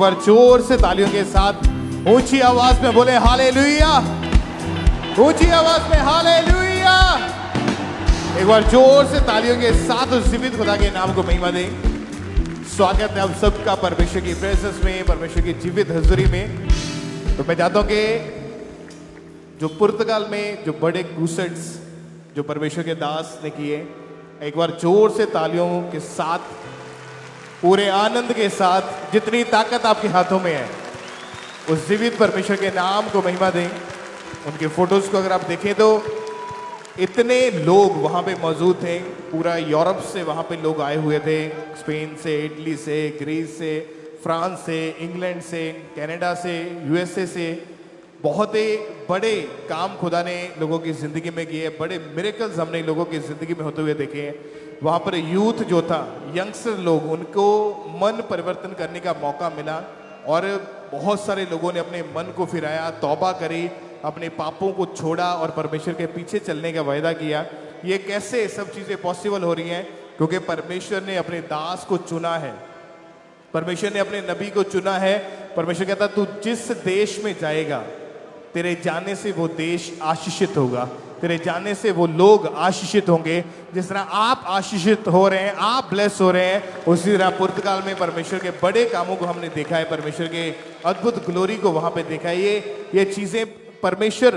बार जोर से तालियों के साथ ऊंची आवाज में बोले हालेलुया, ऊंची आवाज में हालेलुया। एक बार जोर से तालियों के साथ उस जीवित खुदा के नाम को महिमा दें। स्वागत है आप सबका परमेश्वर की प्रेजेंस में, परमेश्वर की जीवित हजूरी में। तो मैं चाहता हूं कि जो पुर्तगाल में जो बड़े क्रूसेड्स जो परमेश्वर के दास ने किए, एक बार जोर से तालियों के साथ, पूरे आनंद के साथ, जितनी ताकत आपके हाथों में है, उस जीवित परमेश्वर के नाम को महिमा दें। उनके फोटोज को अगर आप देखें तो इतने लोग वहाँ पे मौजूद थे, पूरा यूरोप से वहाँ पे लोग आए हुए थे, स्पेन से, इटली से, ग्रीस से, फ्रांस से, इंग्लैंड से, कनाडा से, यूएसए से। बहुत ही बड़े काम खुदा ने लोगों की ज़िंदगी में किए, बड़े मिरेकल्स हमने लोगों की ज़िंदगी में होते हुए देखे हैं। वहाँ पर यूथ जो था, यंगस्टर लोग, उनको मन परिवर्तन करने का मौका मिला और बहुत सारे लोगों ने अपने मन को फिराया, तौबा करी, अपने पापों को छोड़ा और परमेश्वर के पीछे चलने का वायदा किया। ये कैसे सब चीज़ें पॉसिबल हो रही हैं? क्योंकि परमेश्वर ने अपने दास को चुना है, परमेश्वर ने अपने नबी को चुना है। परमेश्वर कहता तू जिस देश में जाएगा, तेरे जाने से वो देश आशीषित होगा, तेरे जाने से वो लोग आशीषित होंगे। जिस तरह आप आशीषित हो रहे हैं, आप ब्लेस हो रहे हैं, उसी तरह पुर्तगाल में परमेश्वर के बड़े कामों को हमने देखा है, परमेश्वर के अद्भुत ग्लोरी को वहाँ पे देखा है। ये चीज़ें परमेश्वर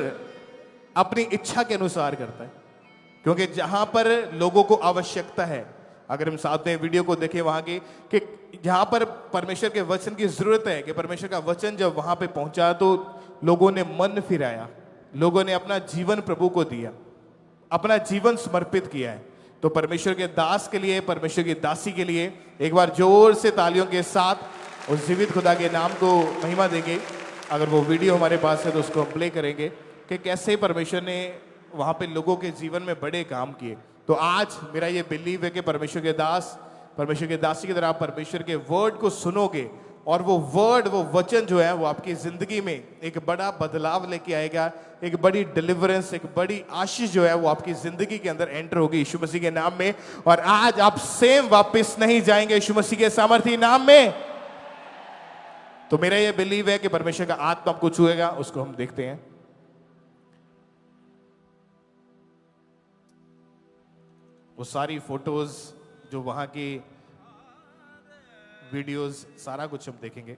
अपनी इच्छा के अनुसार करता है, क्योंकि जहाँ पर लोगों को आवश्यकता है, अगर हम साथ में वीडियो को देखें वहाँ की, कि जहाँ पर परमेश्वर के वचन की ज़रूरत है, कि परमेश्वर का वचन जब वहाँ पे पहुँचा तो लोगों ने मन फिराया, लोगों ने अपना जीवन प्रभु को दिया, अपना जीवन समर्पित किया है। तो परमेश्वर के दास के लिए, परमेश्वर की दासी के लिए एक बार जोर से तालियों के साथ उस जीवित खुदा के नाम को महिमा देंगे। अगर वो वीडियो हमारे पास है तो उसको हम प्ले करेंगे कि कैसे परमेश्वर ने वहाँ पे लोगों के जीवन में बड़े काम किए। तो आज मेरा ये बिलीव है कि परमेश्वर के दास, परमेश्वर के दासी की तरह आप परमेश्वर के वर्ड को सुनोगे और वो वर्ड, वो वचन जो है वो आपकी ज़िंदगी में एक बड़ा बदलाव लेके आएगा, एक बड़ी डिलीवरेंस, एक बड़ी आशीष जो है वो आपकी ज़िंदगी के अंदर एंटर होगी यीशु मसीह के नाम में। और आज आप सेम वापस नहीं जाएंगे यीशु मसीह के सामर्थी नाम में। तो मेरा ये बिलीव है कि परमेश्वर का आत्मा आपको छुएगा। उसको हम देखते हैं। वो सारी फोटोज, जो वहां की वीडियोस, सारा कुछ हम देखेंगे।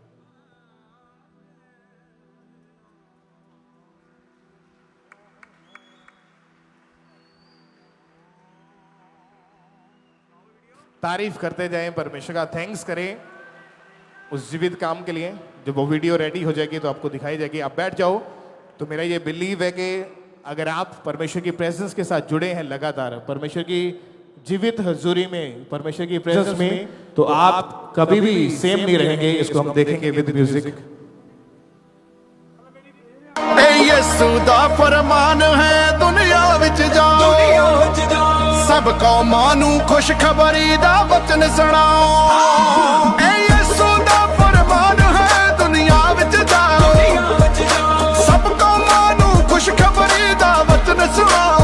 तारीफ करते जाएं, परमेश्वर का थैंक्स करें उस जीवित काम के लिए। जब वो वीडियो रेडी हो जाएगी तो आपको दिखाई जाएगी। आप बैठ जाओ। तो मेरा ये बिलीव है कि अगर आप परमेश्वर की प्रेजेंस के साथ जुड़े हैं लगातार, परमेश्वर की जीवित हजूरी में, परमेश्वर की प्रेजेंस में, तो आप कभी भी सेम नहीं रहेंगे। इसको हम देखेंगे विद म्यूजिक। यीशु दा फरमान है दुनिया विच जाओ, सब कौमां नूं खुशखबरी दा वचन सुणाओ। यीशु दा फरमान है दुनिया विच जाओ, सब कौमां नूं खुशखबरी दा वचन सुणाओ।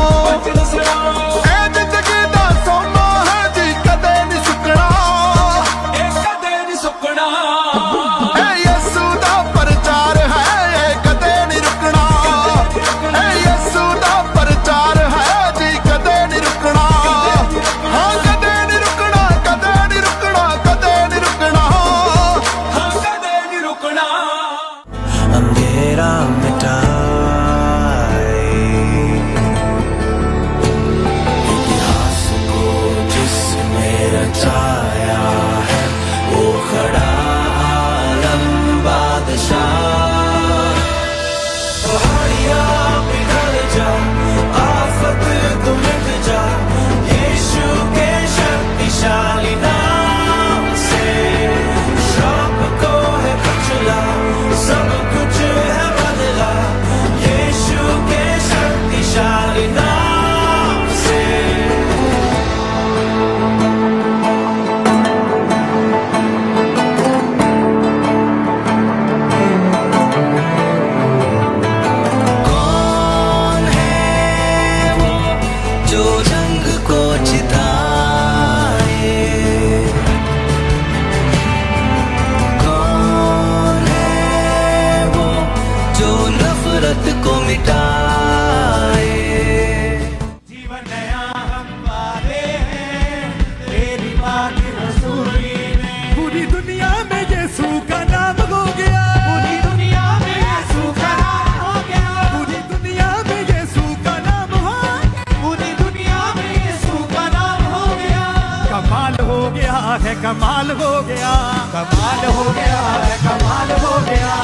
कमाल हो गया, कमाल हो गया है, कमाल हो गया।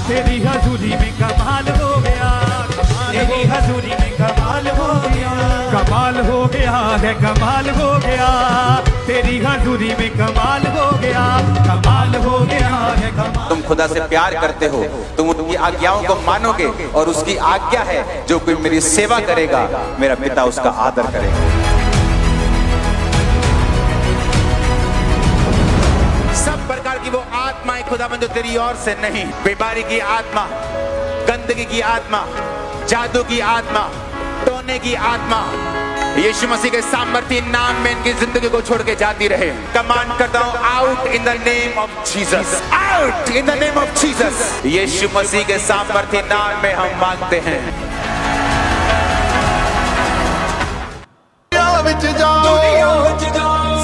तेरी हजूरी में कमाल हो गया, तेरी हजूरी में कमाल हो गया, कमाल हो गया है, कमाल हो गया। तेरी हजूरी में कमाल हो गया, कमाल हो गया है, कमाल। तुम खुदा से प्यार करते हो, तुम उनकी आज्ञाओं को मानोगे और उसकी आज्ञा है जो कोई मेरी सेवा करेगा मेरा पिता उसका आदर करेगा। सब प्रकार की वो आत्माएं खुदावंद जो तेरी ओर से नहीं, बीमारी की आत्मा, गंदगी की आत्मा, जादू की आत्मा, टोने की आत्मा, यीशु मसीह के सामर्थ्य नाम में इनकी जिंदगी को छोड़ के जाती रहे। कमांड करता हूं, out in the name of Jesus, out in the name of Jesus. यीशु मसीह के सामर्थ्य नाम में हम मांगते हैं।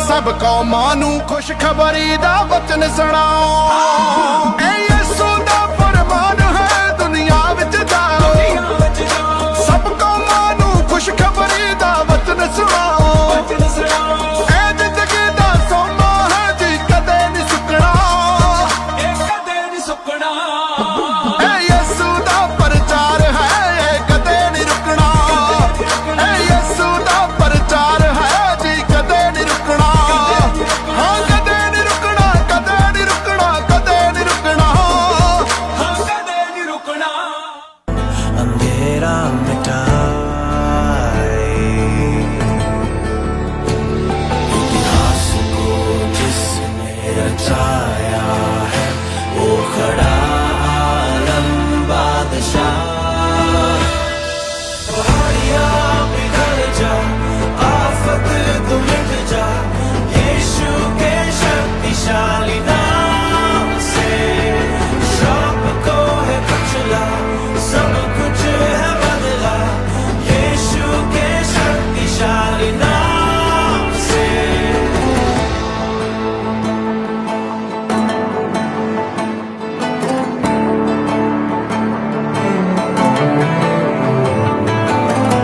सब कौमां नूं खुशखबरी दा वचन सुणाओ। ए यीशु दा फरमान है दुनिया विच जाओ। सब कौमां नूं खुशखबरी दा वचन सुणाओ। ए जिंदगी दा सोना है जी कदे नहीं सुकना, कदे नहीं सुकना। ए यीशु दा प्रचार है कदे नहीं रुकना। ए यीशु दा प्रचार है जी कदे नहीं रुकना। हाँ कदे नहीं रुकना, कदे नहीं रुकना, कदे नहीं रुकना, हाँ कदे नहीं रुकना। अंधेरा मिटाए इतिहास को जिसने रचाया है, वो खड़ा आलम बादशाह। पहाड़ियाँ पिघल जा, आफत तू मिट जा, यीशु के शक्तिशाली नाम से। श्राप को है कुचला, सब कुछ है बदला, यीशु के शक्तिशाली नाम से।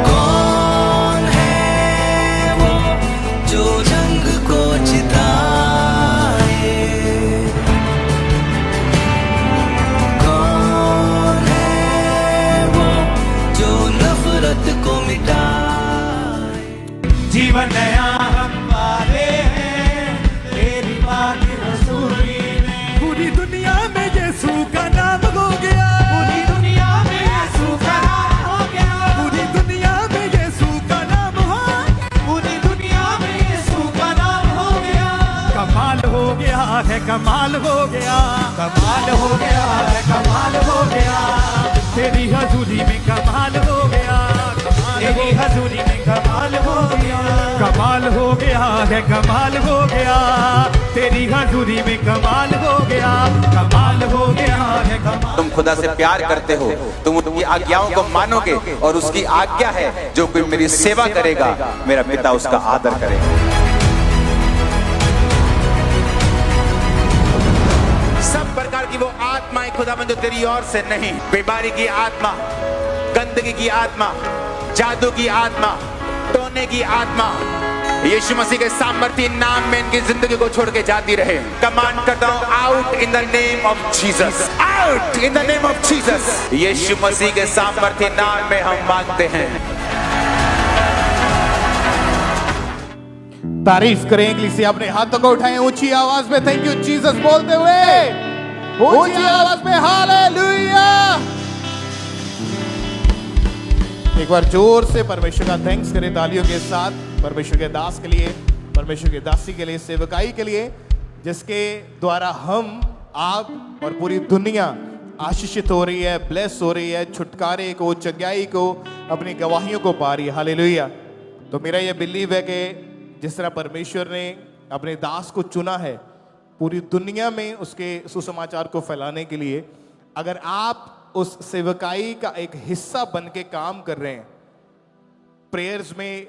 कौन है वो जो जंग को जिताए? कौन है वो जो नफरत को मिटाए? जीवन नया हम वाले हैं, तेरी बात रसूली में। पूरी दुनिया में यीशु का नाम हो गया, पूरी दुनिया में यीशु का नाम हो गया, पूरी दुनिया में यीशु का नाम हो गया, पूरी दुनिया में यीशु का नाम हो गया। कमाल हो गया है, कमाल हो गया, कमाल हो गया है, कमाल हो गया। तेरी हजूरी में कमाल हो गया, तेरी हजूरी में कमाल हो गया, कमाल हो गया है, कमाल हो गया। तेरी हजूरी में कमाल हो गया, कमाल हो गया है, कमाल। तुम खुदा से प्यार करते हो, तुम उनकी आज्ञाओं को मानोगे और उसकी आज्ञा है जो कोई मेरी सेवा करेगा मेरा पिता उसका आदर करेगा। सब प्रकार की वो आत्माएं खुदावंद जो तेरी ओर से नहीं, बीमारी की आत्मा, गंदगी की आत्मा, जादू की आत्मा, टोने की आत्मा, यीशु मसीह के सामर्थ्य नाम में इनकी जिंदगी को छोड़ के जाती रहे। कमांड करता हूं, out in the name of Jesus, out in the name of Jesus. यीशु मसीह के सामर्थ्य नाम में हम मांगते हैं। तारीफ करें इकलीसिया, अपने हाथों को उठाएं ऊंची आवाज में थैंक यू जीसस बोलते हुए, ऊंची आवाज में हालेलुया। एक बार जोर से परमेश्वर का थैंक्स करें तालियों के साथ, परमेश्वर के दास के लिए, परमेश्वर के दासी के लिए, सेवकाई के लिए, जिसके द्वारा हम, आप और पूरी दुनिया आशीषित हो रही है, ब्लेस हो रही है, छुटकारे को, चंगाई को, अपनी गवाहियों को पा रही है। हालेलुया। तो मेरा ये बिलीव है कि जिस तरह परमेश्वर ने अपने दास को चुना है पूरी दुनिया में उसके सुसमाचार को फैलाने के लिए, अगर आप उस सेवकाई का एक हिस्सा बन के काम कर रहे हैं, प्रेयर्स में,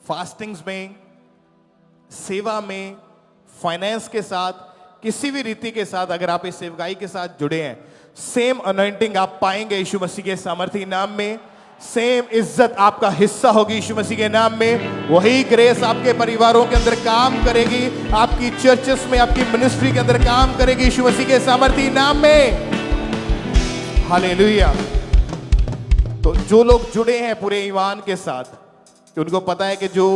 फास्टिंग्स में, सेवा में, फाइनेंस के साथ, किसी भी रीति के साथ अगर आप इस सेवकाई के साथ जुड़े हैं, सेम अनॉइंटिंग आप पाएंगे यीशु मसीह के सामर्थी नाम में, सेम इज्जत आपका हिस्सा होगी यीशु मसीह के नाम में। वही ग्रेस आपके परिवारों के अंदर काम करेगी, आपकी चर्चेस में, आपकी मिनिस्ट्री के अंदर काम करेगी यीशु मसीह के सामर्थी नाम में। हालेलुया। तो जो लोग जुड़े हैं पूरे ईमान के साथ, कि उनको पता है कि जो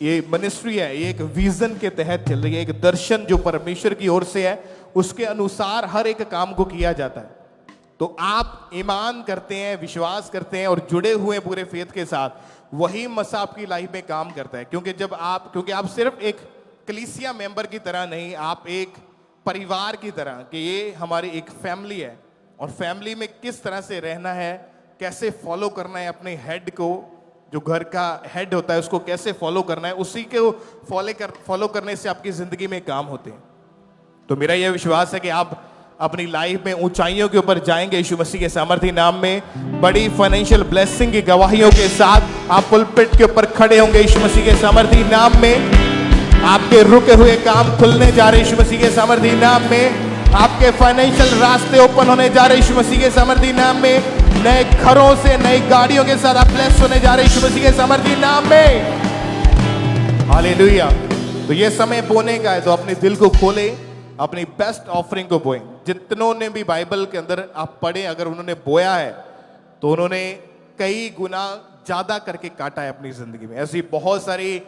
ये मिनिस्ट्री है ये एक विजन के तहत चल रही है, एक दर्शन जो परमेश्वर की ओर से है, उसके अनुसार हर एक काम को किया जाता है। तो आप ईमान करते हैं, विश्वास करते हैं और जुड़े हुए पूरे फेथ के साथ, वही मसा आपकी लाइफ में काम करता है। क्योंकि आप सिर्फ एक कलीसिया मेंबर की तरह नहीं, आप एक परिवार की तरह, कि ये हमारी एक फैमिली है और फैमिली में किस तरह से रहना है, कैसे फॉलो करना है अपने हेड को, जो घर का हेड होता है उसको कैसे फॉलो करना है, उसी को फॉलो करने से आपकी जिंदगी में काम होते हैं। तो मेरा यह विश्वास है कि आप अपनी लाइफ में ऊंचाइयों के ऊपर जाएंगे यीशु मसीह के सामर्थी नाम में। बड़ी फाइनेंशियल ब्लेसिंग की गवाहियों के साथ आप पुलपिट के ऊपर खड़े होंगे यीशु मसीह के सामर्थी नाम में। आपके रुके हुए काम खुलने जा रहे यीशु मसीह के सामर्थी नाम में। आपके फाइनेंशियल रास्ते ओपन होने जा रहे यीशु मसीह के सामर्थी नाम में। नए घरों से, नई गाड़ियों के साथ आप ब्लेस होने जा रहे यीशु मसीह के सामर्थी नाम में। हालेलुया। तो ये समय बोने का है, तो अपने दिल को खोले, अपनी बेस्ट ऑफरिंग को बोएं। जितनों ने भी बाइबल के अंदर आप पढ़े, अगर उन्होंने बोया है तो उन्होंने कई गुना ज्यादा करके काटा है अपनी जिंदगी में। ऐसी बहुत सारी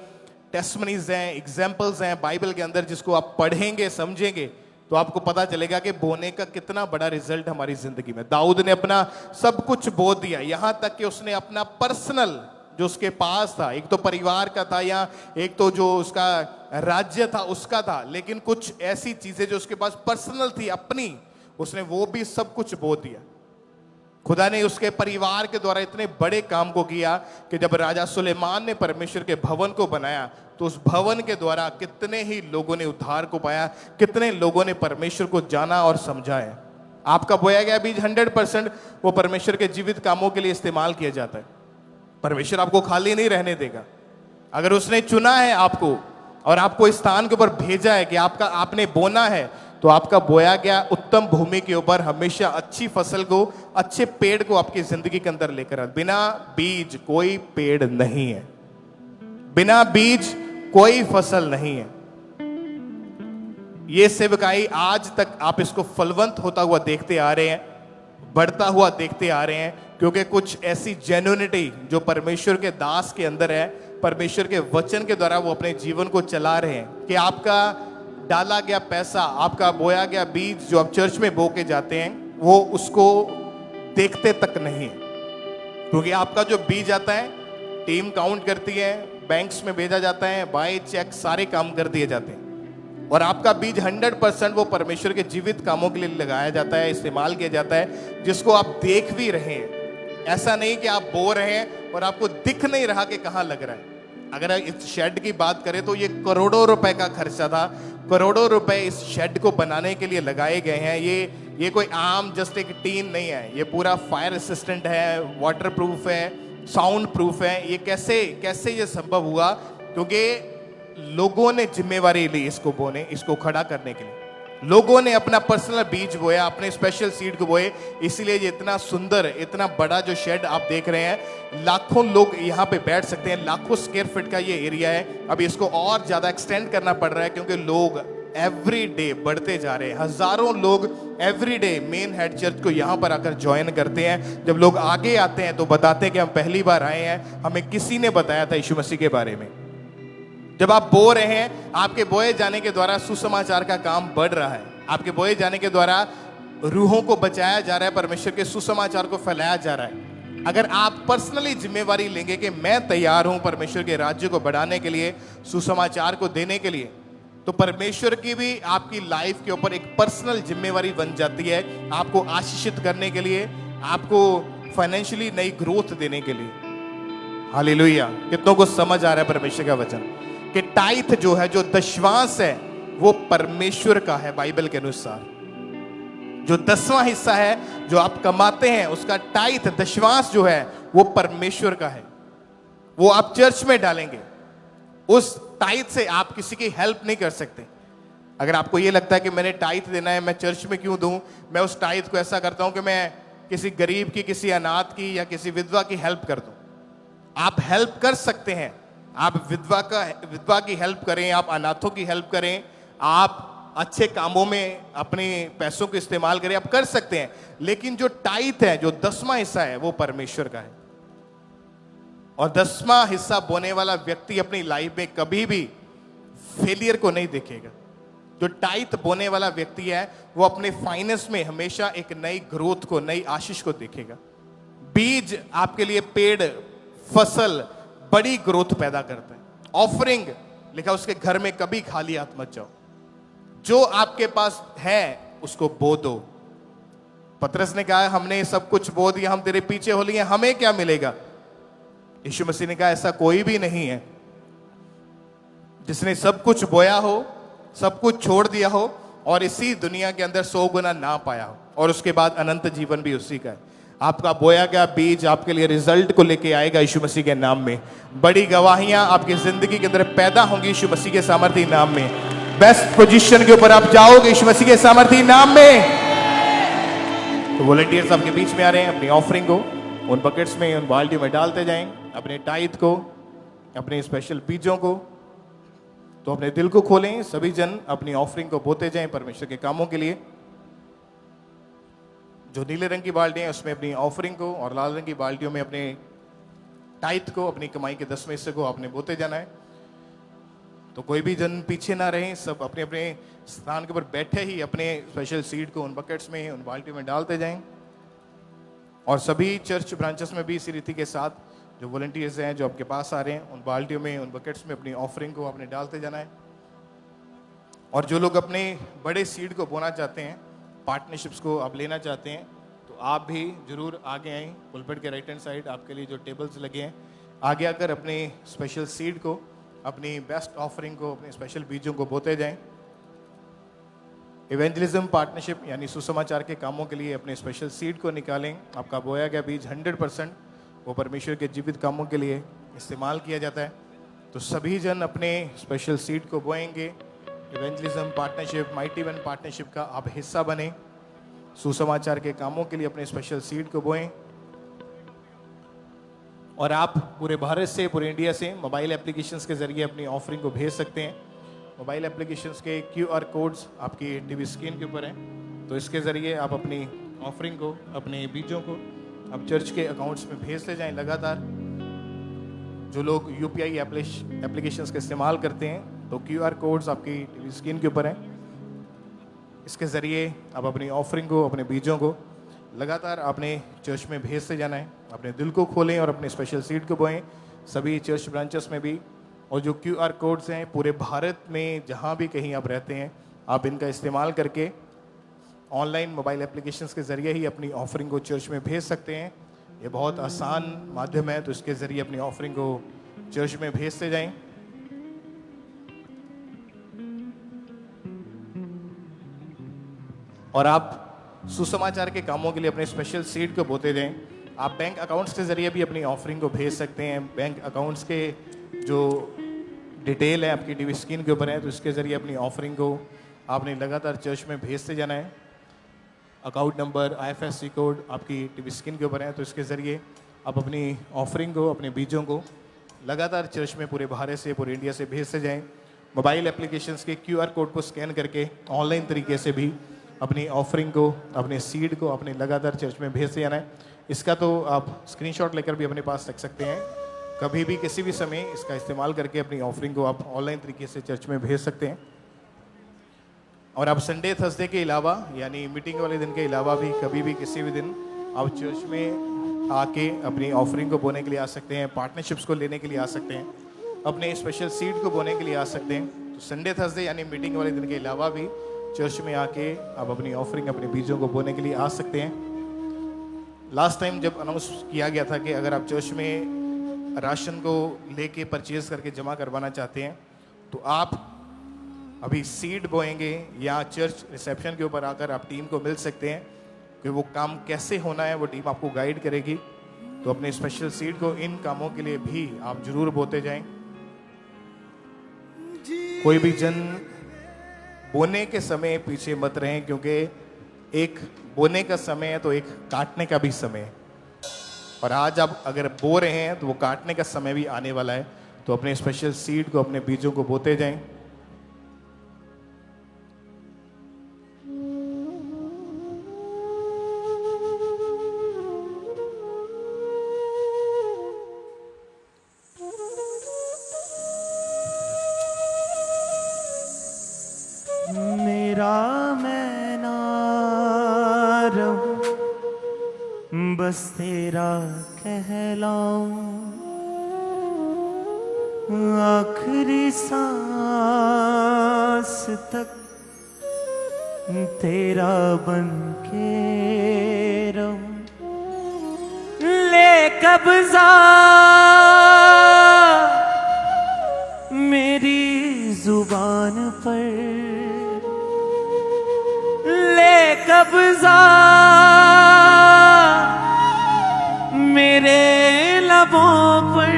टेस्टमनीज हैं, एग्जाम्पल्स हैं बाइबल के अंदर, जिसको आप पढ़ेंगे, समझेंगे तो आपको पता चलेगा कि बोने का कितना बड़ा रिजल्ट हमारी जिंदगी में। दाऊद ने अपना सब कुछ बो दिया, यहां तक कि उसने अपना पर्सनल जो उसके पास था, एक तो परिवार का था या एक तो जो उसका राज्य था उसका था, लेकिन कुछ ऐसी चीजें जो उसके पास पर्सनल थी अपनी, उसने वो भी सब कुछ बो दिया। खुदा ने उसके परिवार के द्वारा इतने बड़े काम को किया कि जब राजा सुलेमान ने परमेश्वर के भवन को बनाया तो उस भवन के द्वारा कितने ही लोगों ने उद्धार को पाया, कितने लोगों ने परमेश्वर को जाना और समझा है। आपका बोया गया बीज 100% वो परमेश्वर के जीवित कामों के लिए इस्तेमाल किया जाता है। परमेश्वर आपको खाली नहीं रहने देगा। अगर उसने चुना है आपको और आपको इस स्थान के ऊपर भेजा है कि आपने बोना है, तो आपका बोया गया उत्तम भूमि के ऊपर हमेशा अच्छी फसल को, अच्छे पेड़ को आपकी जिंदगी के अंदर लेकर आ। बिना बीज कोई पेड़ नहीं है, बिना बीज कोई फसल नहीं है। ये सेवकाई आज तक आप इसको फलवंत होता हुआ देखते आ रहे हैं, बढ़ता हुआ देखते आ रहे हैं, क्योंकि कुछ ऐसी जेन्युइनिटी जो परमेश्वर के दास के अंदर है, परमेश्वर के वचन के द्वारा वो अपने जीवन को चला रहे हैं कि आपका डाला गया पैसा, आपका बोया गया बीज जो आप चर्च में बो के जाते हैं, वो उसको देखते तक नहीं, क्योंकि आपका जो बीज आता है टीम काउंट करती है, बैंक्स में भेजा जाता है, बाय चेक सारे काम कर दिए जाते हैं, और आपका बीज 100% वो परमेश्वर के जीवित कामों के लिए लगाया जाता है, इस्तेमाल किया जाता है, जिसको आप देख भी रहे हैं। ऐसा नहीं कि आप बो रहे हैं और आपको दिख नहीं रहा कि कहां लग रहा है। अगर इस शेड की बात करें तो ये करोड़ों रुपए का खर्चा था, करोड़ों रुपए इस शेड को बनाने के लिए लगाए गए हैं। ये कोई आम जस्ट एक टीन नहीं है, ये पूरा फायर रेसिस्टेंट है, वाटर प्रूफ है, साउंड प्रूफ है। ये कैसे ये संभव हुआ? क्योंकि लोगों ने जिम्मेवारी ली इसको बोने, इसको खड़ा करने के लिए। लोगों ने अपना पर्सनल बीज बोया, अपने स्पेशल सीड को बोए, इसीलिए ये इतना सुंदर, इतना बड़ा जो शेड आप देख रहे हैं, लाखों लोग यहाँ पे बैठ सकते हैं, लाखों स्क्वायर फीट का ये एरिया है। अब इसको और ज्यादा एक्सटेंड करना पड़ रहा है, क्योंकि लोग एवरी डे बढ़ते जा रहे हैं। हजारों लोग every day main head church को यहाँ पर आकर ज्वाइन करते हैं। जब लोग आगे आते हैं तो बताते हैं कि हम पहली बार आए हैं, हमें किसी ने बताया था यीशु मसीह के बारे में। जब आप बो रहे हैं, आपके बोए जाने के द्वारा सुसमाचार का काम बढ़ रहा है, आपके बोए जाने के द्वारा रूहों को बचाया जा रहा है, परमेश्वर के सुसमाचार को फैलाया जा रहा है। अगर आप पर्सनली जिम्मेवारी लेंगे कि मैं तैयार हूं परमेश्वर के राज्य को बढ़ाने के लिए, सुसमाचार को देने के लिए, तो परमेश्वर की भी आपकी लाइफ के ऊपर एक पर्सनल जिम्मेवारी बन जाती है, आपको आशीषित करने के लिए, आपको फाइनेंशियली नई ग्रोथ देने के लिए। हालेलुया। कितनों को समझ आ रहा है परमेश्वर का वचन कि टाइथ जो है, जो दशवांश है, वो परमेश्वर का है। बाइबल के अनुसार जो 10वां हिस्सा है जो आप कमाते हैं, उसका टाइथ, दशवांश जो है, वो परमेश्वर का है। वो आप चर्च में डालेंगे। उस टाइथ से आप किसी की हेल्प नहीं कर सकते। अगर आपको ये लगता है कि मैंने टाइथ देना है, मैं चर्च में क्यों दूं, मैं उस टाइथ को ऐसा करता हूं कि मैं किसी गरीब की, किसी अनाथ की या किसी विधवा की हेल्प कर दूं। आप हेल्प कर सकते हैं, आप विधवा की हेल्प करें, आप अनाथों की हेल्प करें, आप अच्छे कामों में अपने पैसों को इस्तेमाल करें, आप कर सकते हैं। लेकिन जो टाइथ है, जो 10वां हिस्सा है, वो परमेश्वर का है। और 10वां हिस्सा बोने वाला व्यक्ति अपनी लाइफ में कभी भी फेलियर को नहीं देखेगा। जो टाइथ बोने वाला व्यक्ति है, वो अपने फाइनेंस में हमेशा एक नई ग्रोथ को, नई आशीष को देखेगा। बीज आपके लिए पेड़, फसल, बड़ी ग्रोथ पैदा करता है। ऑफरिंग लिखा, उसके घर में कभी खाली हाथ मत जाओ। जो आपके पास है उसको बो दो। पतरस ने कहा, हमने सब कुछ बो दिया, हम तेरे पीछे हो लिए, हमें क्या मिलेगा? यीशु मसीह ने कहा, ऐसा कोई भी नहीं है जिसने सब कुछ बोया हो, सब कुछ छोड़ दिया हो और इसी दुनिया के अंदर 100 गुना ना पाया हो, और उसके बाद अनंत जीवन भी उसी का है। आपका बोया गया बीज आपके लिए रिजल्ट को लेके आएगा यीशु मसीह के नाम में। बड़ी गवाहियां आपकी जिंदगी के अंदर पैदा होंगी यीशु मसीह के सामर्थी नाम में। बेस्ट पोजीशन के ऊपर आप जाओगे यीशु मसीह के सामर्थी नाम में। तो वॉलंटियर्स आपके बीच में आ रहे हैं। अपनी ऑफरिंग को उन बकेट्स में, उन बाल्टियों में डालते जाएं। अपने टाइथ को, अपने स्पेशल बीजों को, तो अपने दिल को खोलें। सभी जन अपनी ऑफरिंग को बोते जाएं परमेश्वर के कामों के लिए। जो नीले रंग की बाल्टियां हैं उसमें अपनी ऑफरिंग को, और लाल रंग की बाल्टियों में अपने टाइथ को, अपनी कमाई के 10वें हिस्से को आपने बोते जाना है। तो कोई भी जन पीछे ना रहे, सब अपने अपने स्थान के ऊपर बैठे ही अपने स्पेशल सीड को उन बकेट्स में, उन बाल्टियों में डालते जाएं। और सभी चर्च ब्रांचेस में भी इसी रीति के साथ जो वॉलंटियर्स हैं जो आपके पास आ रहे हैं, उन बाल्टियों में, उन बकेट्स में अपनी ऑफरिंग को आपने डालते जाना है। और जो लोग अपने बड़े सीड को बोना चाहते हैं, पार्टनरशिप्स को आप लेना चाहते हैं, तो आप भी जरूर आगे आएँ। पुलपिट के राइट हैंड साइड आपके लिए जो टेबल्स लगे हैं, आगे आकर अपने स्पेशल सीड को, अपनी बेस्ट ऑफरिंग को, अपने स्पेशल बीजों को बोते जाएं। इवेंजलिज्म पार्टनरशिप यानी सुसमाचार के कामों के लिए अपने स्पेशल सीड को निकालें। आपका बोया गया बीज 100% वो परमेश्वर के जीवित कामों के लिए इस्तेमाल किया जाता है। तो सभी जन अपने स्पेशल सीड को बोएंगे। Evangelism partnership, mighty one partnership का आप हिस्सा बने। सुसमाचार के कामों के लिए अपने स्पेशल सीड को बोएं। और आप पूरे भारत से, पूरे इंडिया से मोबाइल एप्लीकेशंस के जरिए अपनी ऑफरिंग को भेज सकते हैं। मोबाइल एप्लीकेशंस के QR कोड्स आपकी टीवी स्क्रीन के ऊपर हैं। तो इसके ज़रिए आप अपनी ऑफरिंग को, अपने बीजों को आप चर्च के अकाउंट्स में भेजते जाएं लगातार। जो लोग UPI एप्लीकेशंस का इस्तेमाल करते हैं, तो QR कोड्स आपकी टीवी स्क्रीन के ऊपर हैं। इसके ज़रिए आप अपनी ऑफरिंग को, अपने बीजों को लगातार आपने चर्च में भेजते जाना है। अपने दिल को खोलें और अपने स्पेशल सीड को बोएं सभी चर्च ब्रांचेस में भी। और जो QR कोड्स हैं, पूरे भारत में जहां भी कहीं आप रहते हैं, आप इनका इस्तेमाल करके ऑनलाइन मोबाइल एप्लीकेशंस के ज़रिए ही अपनी ऑफरिंग को चर्च में भेज सकते हैं। ये बहुत आसान माध्यम है, तो इसके ज़रिए अपनी ऑफरिंग को चर्च में भेजते जाएं। और आप सुसमाचार के कामों के लिए अपने स्पेशल सीड को बोते दें। आप बैंक अकाउंट्स के ज़रिए भी अपनी ऑफरिंग को भेज सकते हैं। बैंक अकाउंट्स के जो डिटेल है आपकी टीवी स्क्रीन के ऊपर है, तो इसके ज़रिए अपनी ऑफरिंग को आपने लगातार चर्च में भेजते जाना है। अकाउंट नंबर, IFSC कोड आपकी टीवी स्क्रीन के ऊपर है, तो इसके ज़रिए आप अपनी ऑफरिंग को, अपने बीजों को लगातार चर्च में पूरे भारत से, पूरे इंडिया से भेजते जाएं। मोबाइल एप्लीकेशंस के QR कोड को स्कैन करके ऑनलाइन तरीके से भी अपनी ऑफरिंग को, अपने सीड को अपने लगातार चर्च में भेजते जाना है। इसका तो आप स्क्रीनशॉट लेकर भी अपने पास रख सकते हैं। कभी भी किसी भी समय इसका इस्तेमाल करके अपनी ऑफरिंग को आप ऑनलाइन तरीके से चर्च में भेज सकते हैं। और आप संडे, थर्सडे के अलावा, यानी मीटिंग वाले दिन के अलावा भी कभी भी किसी भी दिन आप चर्च में आके अपनी ऑफरिंग को बोने के लिए आ सकते हैं। पार्टनरशिप्स को लेने के लिए आ सकते हैं। अपने स्पेशल सीड को बोने के लिए आ सकते हैं। तो संडे, थर्सडे यानी मीटिंग वाले दिन के अलावा भी चर्च में आके आप अपनी ऑफरिंग, अपने बीजों को बोने के लिए आ सकते हैं। लास्ट टाइम जब अनाउंस किया गया था कि अगर आप चर्च में राशन को लेके परचेज करके जमा करवाना चाहते हैं, तो आप अभी सीड बोएंगे या चर्च रिसेप्शन के ऊपर आकर आप टीम को मिल सकते हैं कि वो काम कैसे होना है, वो टीम आपको गाइड करेगी। तो अपने स्पेशल सीड को इन कामों के लिए भी आप जरूर बोते जाएं। कोई भी जन बोने के समय पीछे मत रहें, क्योंकि एक बोने का समय है तो एक काटने का भी समय है। और आज आप अगर बो रहे हैं तो वो काटने का समय भी आने वाला है। तो अपने स्पेशल सीड को, अपने बीजों को बोते जाएं। मेरा मैं ना रहूं, बस तेरा कहलाऊं, आखिरी सांस तक तेरा बन के रहूं। ले कब्जा मेरी जुबान पर, ले कब्जा मेरे लबों पर,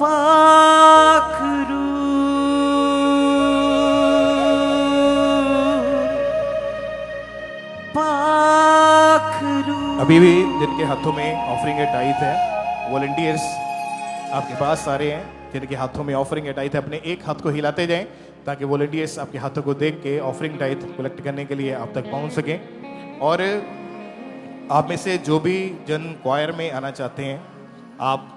पाक रूह। अभी भी जिनके हाथों में ऑफरिंग है, टाइट है, वॉलंटियर्स आपके पास आ रहे हैं। जिनके हाथों में ऑफरिंग है, टाइट है, अपने एक हाथ को हिलाते जाएं ताकि वॉलंटियर्स आपके हाथों को देख के ऑफरिंग टाइट कलेक्ट करने के लिए आप तक पहुंच सकें। और आप में से जो भी जन क्वायर में आना चाहते हैं, आप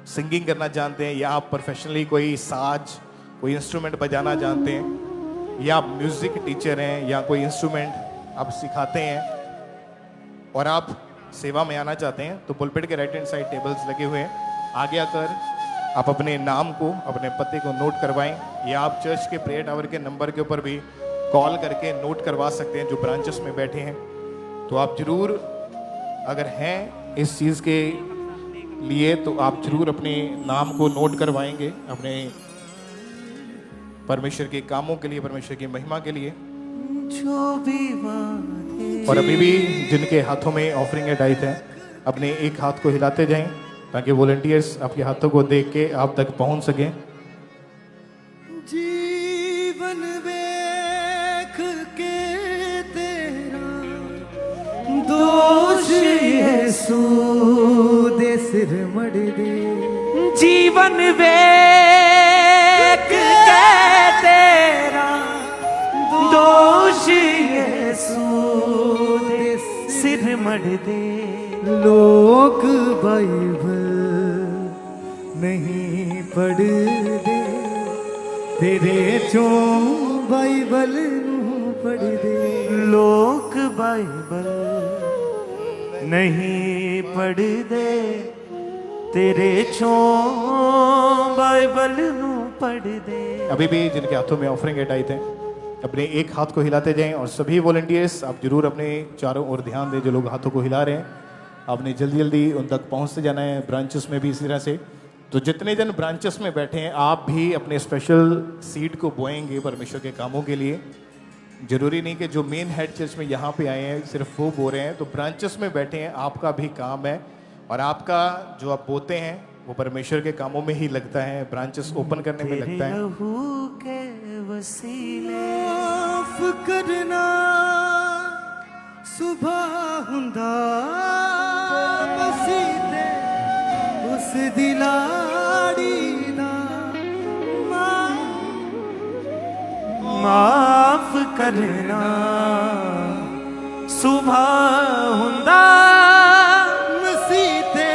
सिंगिंग करना जानते हैं, या आप प्रोफेशनली कोई साज, कोई इंस्ट्रूमेंट बजाना जानते हैं, या आप म्यूजिक टीचर हैं, या कोई इंस्ट्रूमेंट आप सिखाते हैं और आप सेवा में आना चाहते हैं, तो पुलपिट के राइट हैंड साइड टेबल्स लगे हुए हैं। आगे आकर आप अपने नाम को, अपने पते को नोट करवाएं, या आप चर्च के प्रेयर टावर के नंबर के ऊपर भी कॉल करके नोट करवा सकते हैं जो ब्रांचेस में बैठे हैं। तो आप जरूर, अगर हैं इस चीज़ के लिए, तो आप जरूर अपने नाम को नोट करवाएंगे अपने परमेश्वर के कामों के लिए, परमेश्वर की महिमा के लिए। जो भी वादे और अभी भी जिनके हाथों में ऑफरिंग है, टाइट है, अपने एक हाथ को हिलाते जाएं ताकि वॉलंटियर्स आपके हाथों को देख के आप तक पहुंच सकें। जीवन वेख के तेरा दोष यीशु दे सिर मड़ दे। जीवन वेख के तेरा दोष यीशु दे सिर मड़ दे। लोग बाइबल नहीं पढ़दे, तेरे चों बाइबल नूं पढ़दे। लोग बाइबल नहीं पढ़दे, तेरे चों बाइबल नूं पढ़दे। अभी भी जिनके हाथों में ऑफरिंग है, टाइट है, अपने एक हाथ को हिलाते जाएं। और सभी वॉलंटियर्स आप जरूर अपने चारों ओर ध्यान दें। जो लोग हाथों को हिला रहे हैं, आपने जल्दी जल्दी उन तक पहुंचते जाना है। ब्रांचेस में भी इसी तरह से। तो जितने जन ब्रांचेस में बैठे हैं, आप भी अपने स्पेशल सीड को बोएंगे परमेश्वर के कामों के लिए। जरूरी नहीं कि जो मेन हेड चर्च में यहाँ पे आए हैं सिर्फ वो बो रहे हैं। तो ब्रांचेस में बैठे हैं, आपका भी काम है, और आपका जो आप बोते हैं वो परमेश्वर के कामों में ही लगता है, ब्रांचेस ओपन करने में लगता है। लहू के वसीले माफ करना सुबह हुंदा मसीदे उस दिलाड़ी दा माफ करना सुबह हुंदा मसीदे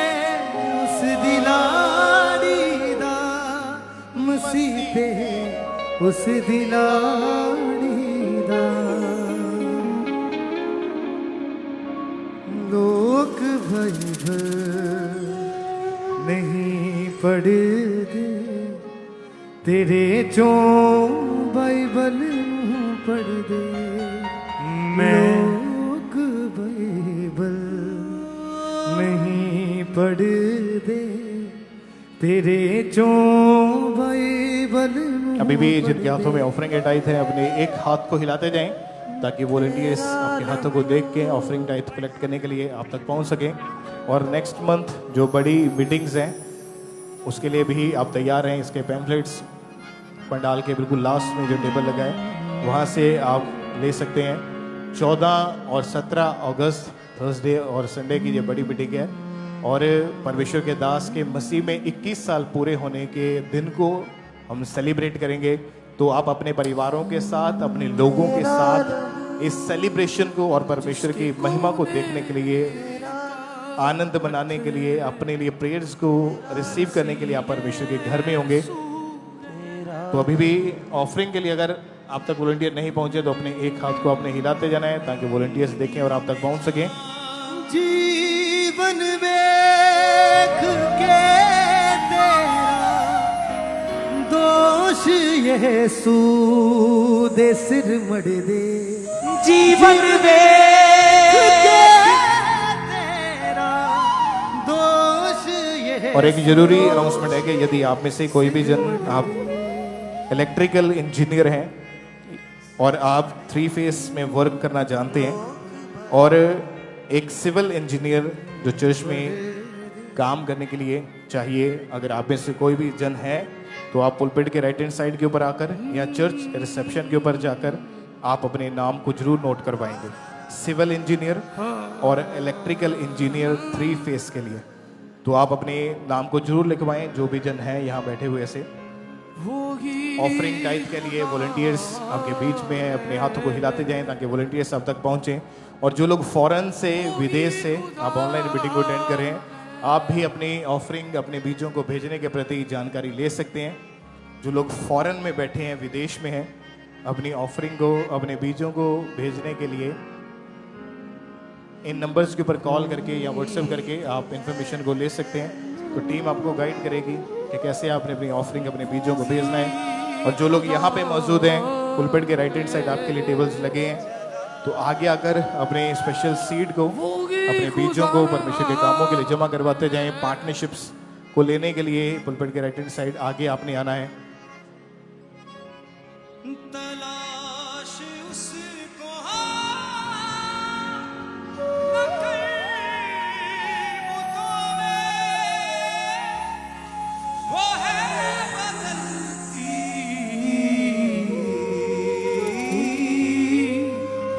उस दिलाड़ी दा मसीदे उस दिलाड़ी दा। लोग बाइबल नहीं पढ़दे, तेरे चों बाइबल पढ़दे। लोग बाइबल नहीं पढ़दे, तेरे चों बाइबल। अभी भी जिनके हाथों में ऑफरिंग है, टाइट है, अपने एक हाथ को हिलाते जाएं ताकि वॉलंटियर्स आपके हाथों को देख के ऑफरिंग टाइट कलेक्ट करने के लिए आप तक पहुंच सकें। और नेक्स्ट मंथ जो बड़ी मीटिंग्स हैं उसके लिए भी आप तैयार हैं। इसके पैम्फलेट्स पंडाल के बिल्कुल लास्ट में जो टेबल लगा है, वहाँ से आप ले सकते हैं। 14 और 17 अगस्त थर्सडे और संडे की ये बड़ी मीटिंग है और परमेश्वर के दास के मसीह में 21 साल पूरे होने के दिन को हम सेलिब्रेट करेंगे। तो आप अपने परिवारों के साथ, अपने लोगों के साथ इस सेलिब्रेशन को और परमेश्वर की महिमा को देखने के लिए, आनंद मनाने के लिए, अपने लिए प्रेयर्स को रिसीव करने के लिए आप परमेश्वर के घर में होंगे। तो अभी भी ऑफरिंग के लिए अगर आप तक वॉलंटियर नहीं पहुंचे तो अपने एक हाथ को आपने हिलाते जाना है ताकि वॉलंटियर्स देखें और आप तक पहुंच सकें। जीवन वेख के तेरा दोष यीशु दे सिर मड़ दे। जीवन वेख के तेरा दोष यीशु। और एक जरूरी अनाउंसमेंट है कि यदि आप में से कोई भी जन आप इलेक्ट्रिकल इंजीनियर हैं और आप 3 फेस में वर्क करना जानते हैं और एक सिविल इंजीनियर जो चर्च में काम करने के लिए चाहिए, अगर आप में से कोई भी जन है तो आप पुलपिट के राइट हैंड साइड के ऊपर आकर या चर्च रिसेप्शन के ऊपर जाकर आप अपने नाम को जरूर नोट करवाएंगे। सिविल इंजीनियर और इलेक्ट्रिकल इंजीनियर 3 फेस के लिए तो आप अपने नाम को जरूर लिखवाएं। जो भी जन है यहाँ बैठे हुए से ऑफरिंग टाइप के लिए वॉलंटियर्स आपके बीच में है, अपने हाथों को हिलाते जाएं ताकि वॉलंटियर्स आप तक पहुंचें। और जो लोग फॉरेन से, विदेश से आप ऑनलाइन मीटिंग को अटेंड कर रहे हैं, आप भी अपनी ऑफरिंग, अपने बीजों को भेजने के प्रति जानकारी ले सकते हैं। जो लोग फॉरेन में बैठे हैं, विदेश में हैं, अपनी ऑफरिंग को, अपने बीजों को भेजने के लिए इन नंबर्स के ऊपर कॉल करके या व्हाट्सएप करके आप इन्फॉर्मेशन को ले सकते हैं। तो टीम आपको गाइड करेगी कि कैसे आपने अपनी ऑफरिंग, अपने बीजों को भेजना है। और जो लोग यहाँ पे मौजूद हैं, पुलपिट के राइट हैंड साइड आपके लिए टेबल्स लगे हैं, तो आगे आकर अपने स्पेशल सीड को, अपने बीजों को परमेश्वर के कामों के लिए जमा करवाते जाएं। पार्टनरशिप्स को लेने के लिए पुलपिट के राइट हैंड साइड आगे आपने आना है। तलाश उसको वो है बदलती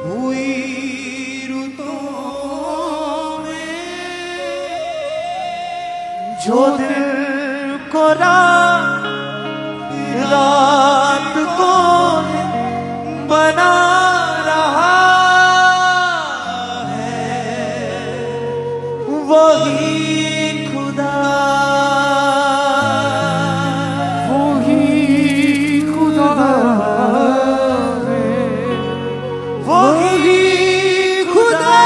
हुई रुतों में जो दिल को रात को बना रहा है वही खुदा, वही खुदा है, वही खुदा,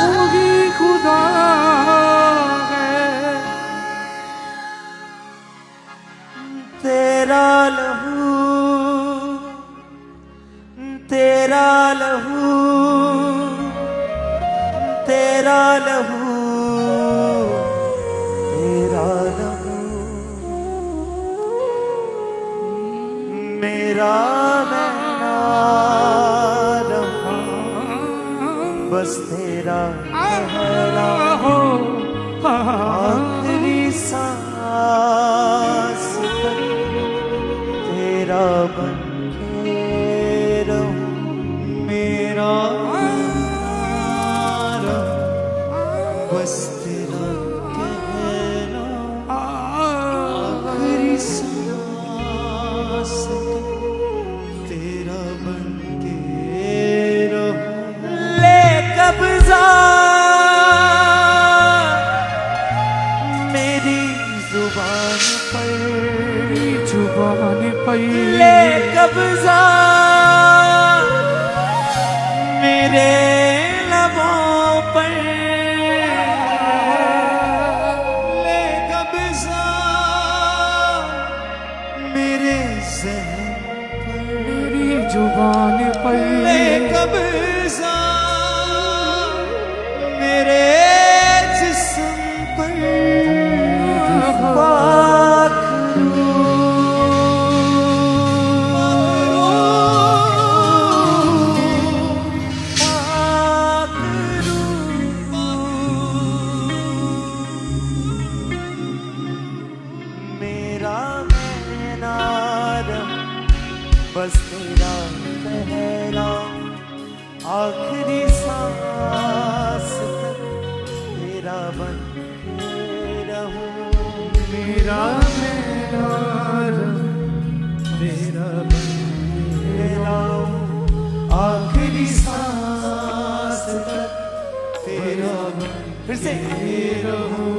वही खुदा है। तेरा लहू, तेरा लहू, तेरा लहू, तेरा लहू मेरा नैना रहा बस तेरा पहला हो आखिरी सांस तक तेरा बन के रहूं, मेरा बस तेरा कहना आखिरी सांस तक तेरा बन के रहूं। ले कब्जा मेरी जुबान पर, ले कब्जा मेरे लबों पर, ले कब्जा मेरे ज़हन पर, मेरी जुबान पर, ले कब्जा मेरे जिस्म पर, पाक मेरा नैना बस तेरा पहला आखिरी सांस तक तेरा बन के रहूं मेरा मेरा तेरा बन के रहूं आखिरी सांस तक तेरा बन फिर से रहूं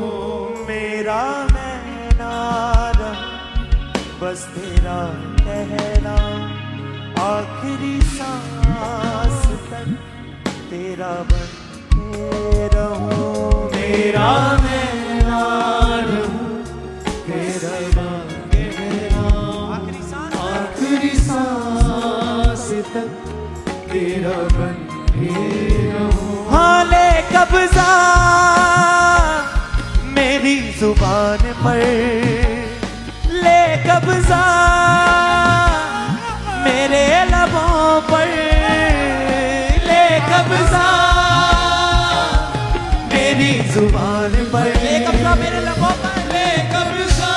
मेरा मैना बस तेरा कहना आखिरी सांस तक तेरा बन के रहूं मेरा मैना तेरा बन के रहूं आखिरी सांस तक तेरा बन के रहूं हाँ ले कब्जा मेरी जुबान पर ले कब्जा मेरे लबों पर ले कब्जा मेरी जुबान पर ले कब्जा मेरे लबों पर ले कब्जा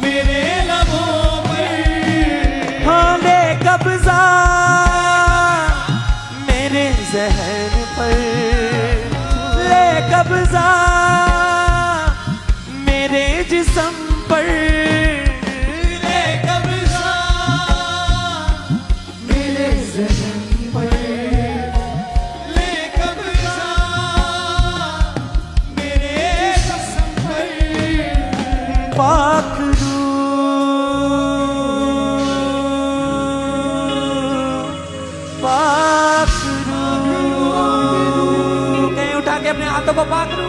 मेरे लबों पर हाँ ले कब्जा मेरे जहन पर ले कब्जा मेरे जिस्म पर ले कब्जा मेरे ज़हन पर ले कब्जा मेरे जिस्म पर पाक रू कहीं उठा के अपने हाथों को पाक रू